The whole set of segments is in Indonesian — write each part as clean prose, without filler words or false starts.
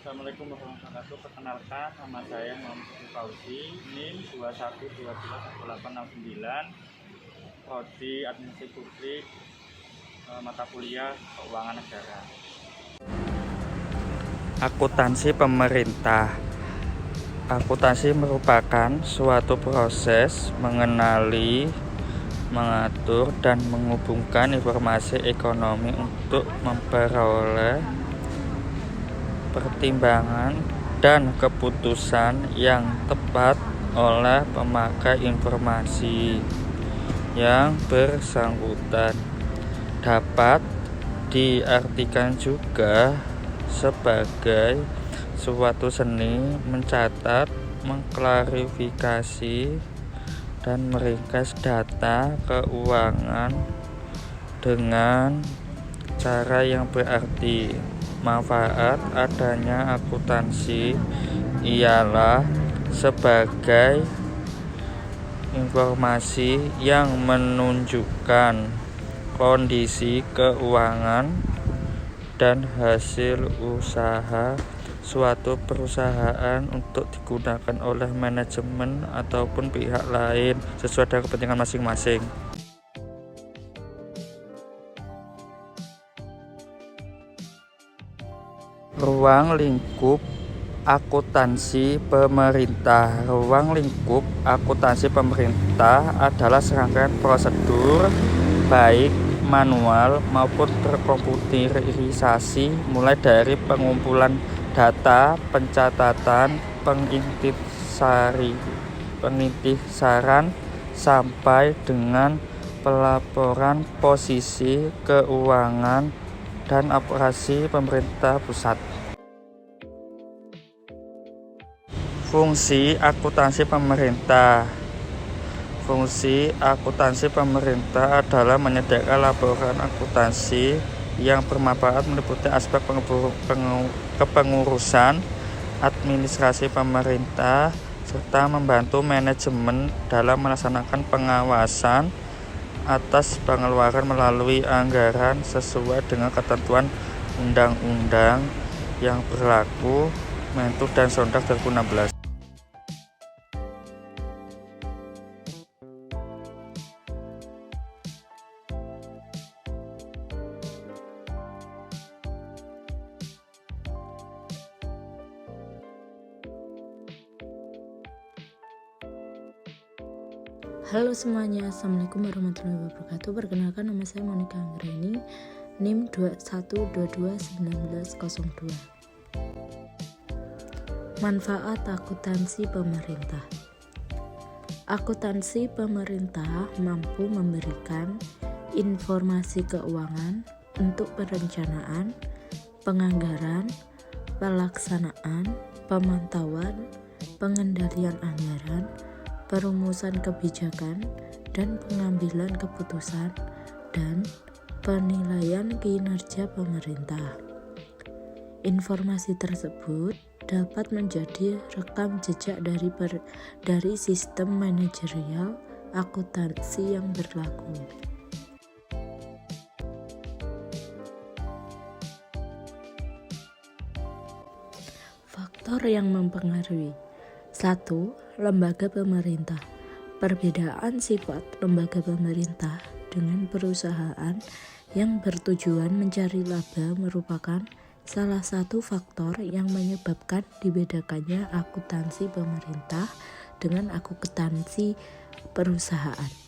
Assalamualaikum warahmatullahi wabarakatuh. Perkenalkan, nama saya Muhammad Fauzi, NIM 21121869, prodi Administrasi Publik, mata kuliah Keuangan Negara. Akuntansi pemerintah. Akuntansi merupakan suatu proses mengenali, mengatur, dan menghubungkan informasi ekonomi untuk memperoleh pertimbangan dan keputusan yang tepat oleh pemakai informasi yang bersangkutan. Dapat diartikan juga sebagai suatu seni mencatat, mengklarifikasi, dan meringkas data keuangan dengan cara yang berarti. Manfaat adanya akuntansi ialah sebagai informasi yang menunjukkan kondisi keuangan dan hasil usaha suatu perusahaan untuk digunakan oleh manajemen ataupun pihak lain sesuai dengan kepentingan masing-masing. Ruang lingkup akuntansi pemerintah. Ruang lingkup akuntansi pemerintah adalah serangkaian prosedur baik manual maupun terkomputerisasi, mulai dari pengumpulan data, pencatatan, pengintisaran sampai dengan pelaporan posisi keuangan dan operasi pemerintah pusat. Fungsi akuntansi pemerintah. Fungsi akuntansi pemerintah adalah menyediakan laporan akuntansi yang bermanfaat meliputi aspek kepengurusan administrasi pemerintah serta membantu manajemen dalam melaksanakan pengawasan atas pengeluaran melalui anggaran sesuai dengan ketentuan undang-undang yang berlaku Mentu dan Sondag 2016. Halo semuanya, Assalamualaikum warahmatullahi wabarakatuh. Perkenalkan, nama saya Monica Anggreni, NIM 21221902. Manfaat akuntansi pemerintah. Akuntansi pemerintah mampu memberikan informasi keuangan untuk perencanaan, penganggaran, pelaksanaan, pemantauan, pengendalian anggaran, perumusan kebijakan, dan pengambilan keputusan dan penilaian kinerja pemerintah. Informasi tersebut dapat menjadi rekam jejak dari sistem manajerial akuntansi yang berlaku. Faktor yang mempengaruhi. 1. Lembaga pemerintah. Perbedaan sifat lembaga pemerintah dengan perusahaan yang bertujuan mencari laba merupakan salah satu faktor yang menyebabkan dibedakannya akuntansi pemerintah dengan akuntansi perusahaan.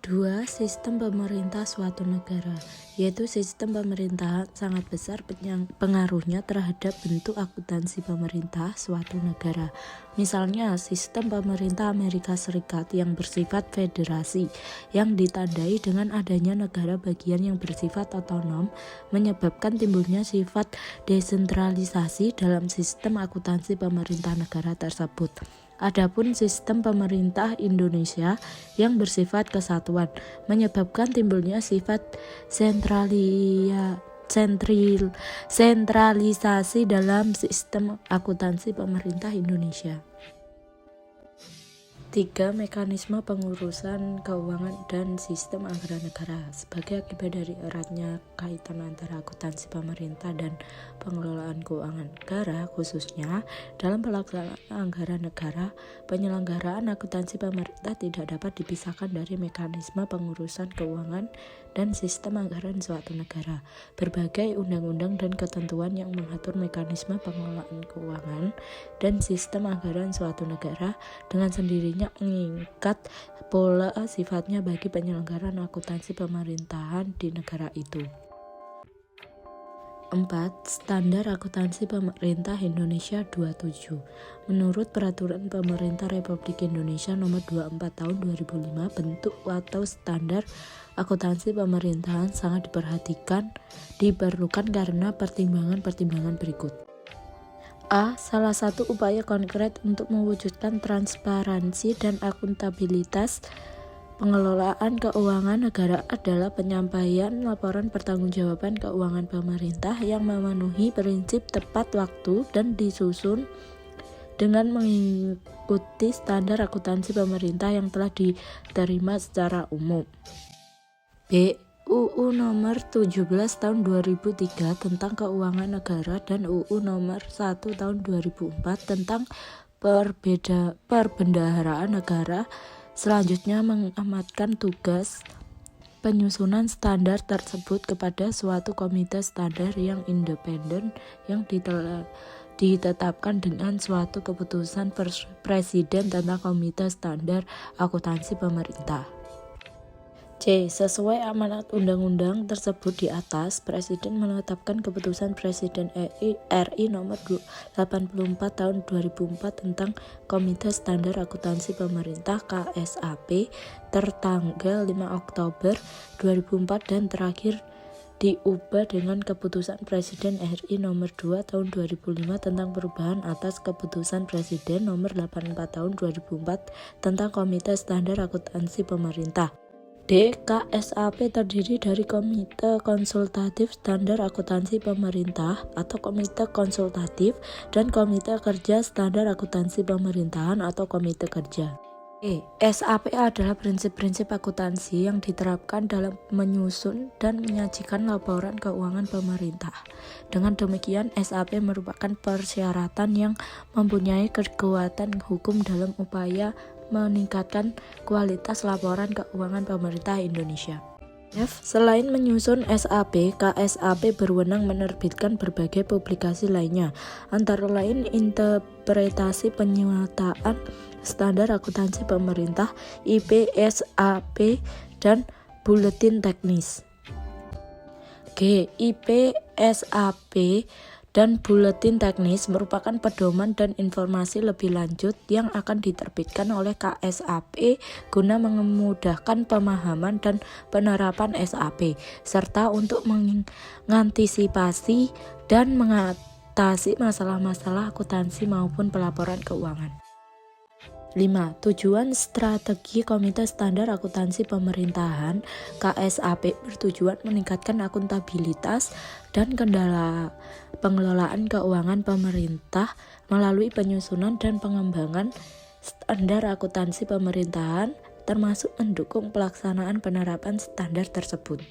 2. Sistem pemerintah suatu negara, yaitu sistem pemerintahan sangat besar pengaruhnya terhadap bentuk akuntansi pemerintah suatu negara. Misalnya, sistem pemerintah Amerika Serikat yang bersifat federasi, yang ditandai dengan adanya negara bagian yang bersifat otonom, menyebabkan timbulnya sifat desentralisasi dalam sistem akuntansi pemerintah negara tersebut. Adapun sistem pemerintah Indonesia yang bersifat kesatuan menyebabkan timbulnya sifat sentralisasi dalam sistem akuntansi pemerintah Indonesia. 3. Mekanisme pengurusan keuangan dan sistem anggaran negara. Sebagai akibat dari eratnya kaitan antara akuntansi pemerintah dan pengelolaan keuangan negara, khususnya dalam pelaksanaan anggaran negara, penyelenggaraan akuntansi pemerintah tidak dapat dipisahkan dari mekanisme pengurusan keuangan dan sistem anggaran suatu negara. Berbagai undang-undang dan ketentuan yang mengatur mekanisme pengelolaan keuangan dan sistem anggaran suatu negara dengan sendirinya mengikat pola sifatnya bagi penyelenggaraan akuntansi pemerintahan di negara itu. 4. Standar Akuntansi Pemerintah Indonesia 27. Menurut Peraturan Pemerintah Republik Indonesia Nomor 24 Tahun 2005, bentuk atau standar akuntansi pemerintahan sangat diperlukan karena pertimbangan-pertimbangan berikut. A. Salah satu upaya konkret untuk mewujudkan transparansi dan akuntabilitas pengelolaan keuangan negara adalah penyampaian laporan pertanggungjawaban keuangan pemerintah yang memenuhi prinsip tepat waktu dan disusun dengan mengikuti standar akuntansi pemerintah yang telah diterima secara umum. B. UU Nomor 17 Tahun 2003 tentang Keuangan Negara dan UU Nomor 1 Tahun 2004 tentang Perbendaharaan Negara selanjutnya mengamanatkan tugas penyusunan standar tersebut kepada suatu komite standar yang independen yang ditetapkan dengan suatu keputusan Presiden tentang Komite Standar Akuntansi Pemerintah. C. Sesuai amanat undang-undang tersebut di atas, Presiden menetapkan keputusan Presiden RI Nomor 84 Tahun 2004 tentang Komite Standar Akuntansi Pemerintah KSAP tertanggal 5 Oktober 2004 dan terakhir diubah dengan keputusan Presiden RI Nomor 2 Tahun 2005 tentang perubahan atas keputusan Presiden Nomor 84 Tahun 2004 tentang Komite Standar Akuntansi Pemerintah. D. KSAP terdiri dari Komite Konsultatif Standar Akuntansi Pemerintah atau Komite Konsultatif dan Komite Kerja Standar Akuntansi Pemerintahan atau Komite Kerja. E. SAP adalah prinsip-prinsip akuntansi yang diterapkan dalam menyusun dan menyajikan laporan keuangan pemerintah. Dengan demikian, SAP merupakan persyaratan yang mempunyai kekuatan hukum dalam upaya meningkatkan kualitas laporan keuangan pemerintah Indonesia. F. Selain menyusun SAP, KSAP berwenang menerbitkan berbagai publikasi lainnya, antara lain interpretasi penyuataan standar akuntansi pemerintah, IPSAP, dan buletin teknis. G. IPSAP dan buletin teknis merupakan pedoman dan informasi lebih lanjut yang akan diterbitkan oleh KSAP guna memudahkan pemahaman dan penerapan SAP, serta untuk mengantisipasi dan mengatasi masalah-masalah akuntansi maupun pelaporan keuangan. 5. Tujuan strategi Komite Standar Akuntansi Pemerintahan KSAP bertujuan meningkatkan akuntabilitas dan kendala pengelolaan keuangan pemerintah melalui penyusunan dan pengembangan standar akuntansi pemerintahan, termasuk mendukung pelaksanaan penerapan standar tersebut.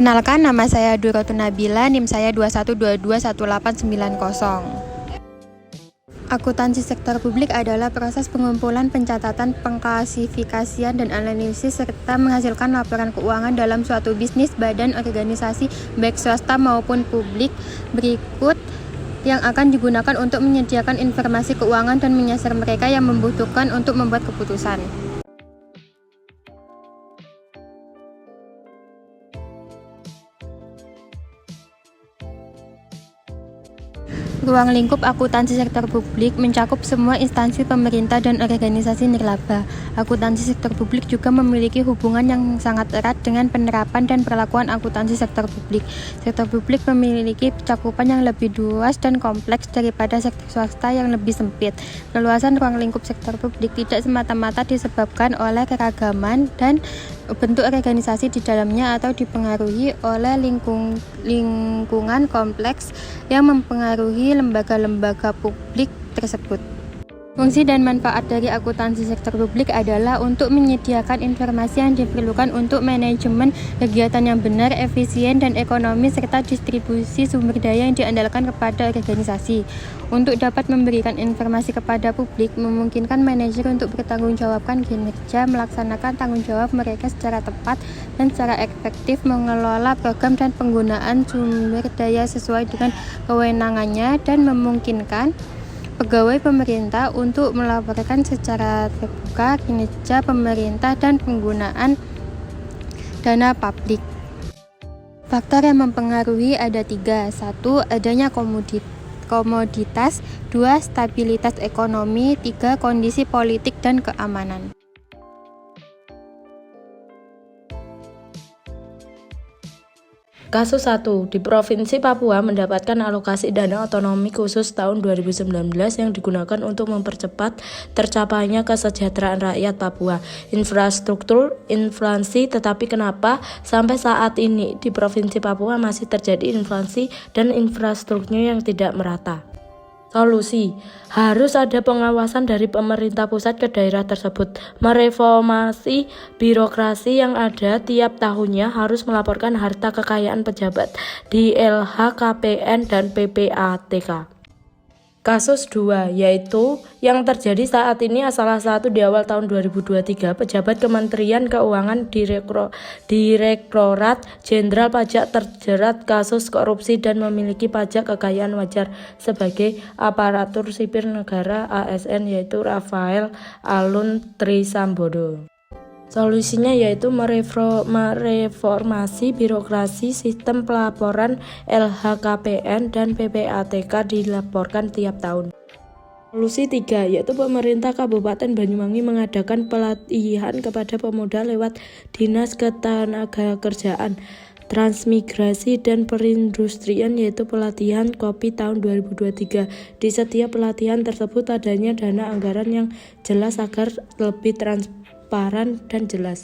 Kenalkan, nama saya Durotun Nabila, NIM saya 21221890. Akuntansi sektor publik adalah proses pengumpulan, pencatatan, pengklasifikasian, dan analisis serta menghasilkan laporan keuangan dalam suatu bisnis, badan, organisasi, baik swasta maupun publik berikut yang akan digunakan untuk menyediakan informasi keuangan dan menyasar mereka yang membutuhkan untuk membuat keputusan. Ruang lingkup akuntansi sektor publik mencakup semua instansi pemerintah dan organisasi nirlaba. Akuntansi sektor publik juga memiliki hubungan yang sangat erat dengan penerapan dan perlakuan akuntansi sektor publik. Sektor publik memiliki cakupan yang lebih luas dan kompleks daripada sektor swasta yang lebih sempit. Keluasan ruang lingkup sektor publik tidak semata-mata disebabkan oleh keragaman dan bentuk organisasi di dalamnya atau dipengaruhi oleh lingkungan kompleks yang mempengaruhi lembaga-lembaga publik tersebut. Fungsi dan manfaat dari akuntansi sektor publik adalah untuk menyediakan informasi yang diperlukan untuk manajemen kegiatan yang benar, efisien, dan ekonomis serta distribusi sumber daya yang diandalkan kepada organisasi. Untuk dapat memberikan informasi kepada publik, memungkinkan manajer untuk bertanggungjawabkan kinerja, melaksanakan tanggung jawab mereka secara tepat dan secara efektif, mengelola program dan penggunaan sumber daya sesuai dengan kewenangannya, dan memungkinkan pegawai pemerintah untuk melaporkan secara terbuka kinerja pemerintah dan penggunaan dana publik. Faktor yang mempengaruhi ada 3. 1. Adanya komoditas. 2. Stabilitas ekonomi. 3. Kondisi politik dan keamanan. Kasus 1. Di Provinsi Papua mendapatkan alokasi dana otonomi khusus tahun 2019 yang digunakan untuk mempercepat tercapainya kesejahteraan rakyat Papua, infrastruktur, inflasi. Tetapi kenapa sampai saat ini di Provinsi Papua masih terjadi inflasi dan infrastrukturnya yang tidak merata? Solusi, harus ada pengawasan dari pemerintah pusat ke daerah tersebut. Mereformasi birokrasi yang ada tiap tahunnya, harus melaporkan harta kekayaan pejabat di LHKPN dan PPATK. Kasus 2, yaitu yang terjadi saat ini salah satu di awal tahun 2023, pejabat Kementerian Keuangan Direktorat Jenderal Pajak terjerat kasus korupsi dan memiliki pajak kekayaan wajar sebagai aparatur sipil negara ASN, yaitu Rafael Alun Trisambodo. Solusinya yaitu mereformasi birokrasi, sistem pelaporan LHKPN dan PPATK dilaporkan tiap tahun. Solusi 3, yaitu pemerintah Kabupaten Banyuwangi mengadakan pelatihan kepada pemuda lewat Dinas Ketenagakerjaan, Transmigrasi dan Perindustrian, yaitu pelatihan kopi tahun 2023. Di setiap pelatihan tersebut adanya dana anggaran yang jelas agar lebih transparan dan jelas.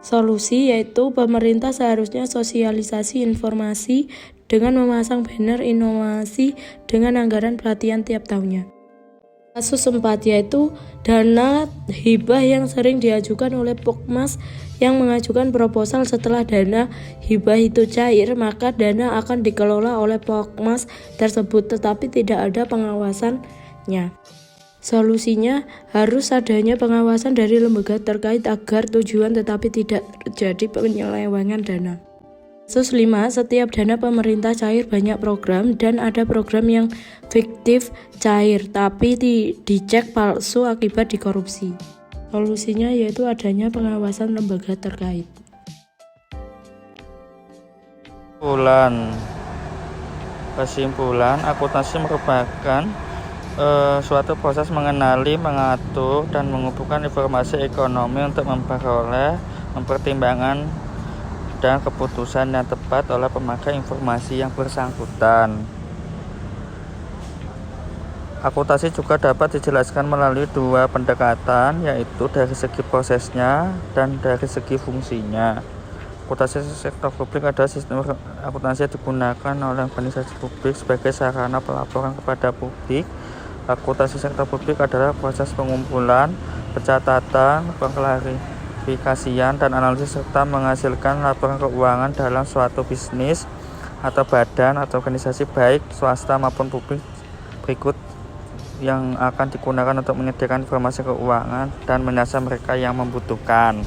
Solusi yaitu pemerintah seharusnya sosialisasi informasi dengan memasang banner inovasi dengan anggaran pelatihan tiap tahunnya. Kasus 4, yaitu dana hibah yang sering diajukan oleh Pokmas yang mengajukan proposal setelah dana hibah itu cair, maka dana akan dikelola oleh Pokmas tersebut tetapi tidak ada pengawasannya. Solusinya harus adanya pengawasan dari lembaga terkait agar tujuan tetapi tidak terjadi penyelewengan dana. Kasus 5, setiap dana pemerintah cair banyak program dan ada program yang fiktif cair tapi dicek palsu akibat dikorupsi. Solusinya yaitu adanya pengawasan lembaga terkait. Kesimpulan, akuntansi merupakan suatu proses mengenali, mengatur, dan mengumpulkan informasi ekonomi untuk memperoleh, mempertimbangkan, dan keputusan yang tepat oleh pemakai informasi yang bersangkutan. Akuntansi juga dapat dijelaskan melalui 2 pendekatan, yaitu dari segi prosesnya dan dari segi fungsinya. Akuntansi sektor publik adalah sistem akuntansi yang digunakan oleh organisasi publik sebagai sarana pelaporan kepada publik. Akuntansi sektor publik adalah proses pengumpulan, pencatatan, pengklarifikasian, dan analisis serta menghasilkan laporan keuangan dalam suatu bisnis atau badan atau organisasi baik swasta maupun publik. Berikut yang akan digunakan untuk menyediakan informasi keuangan dan menyasar mereka yang membutuhkan.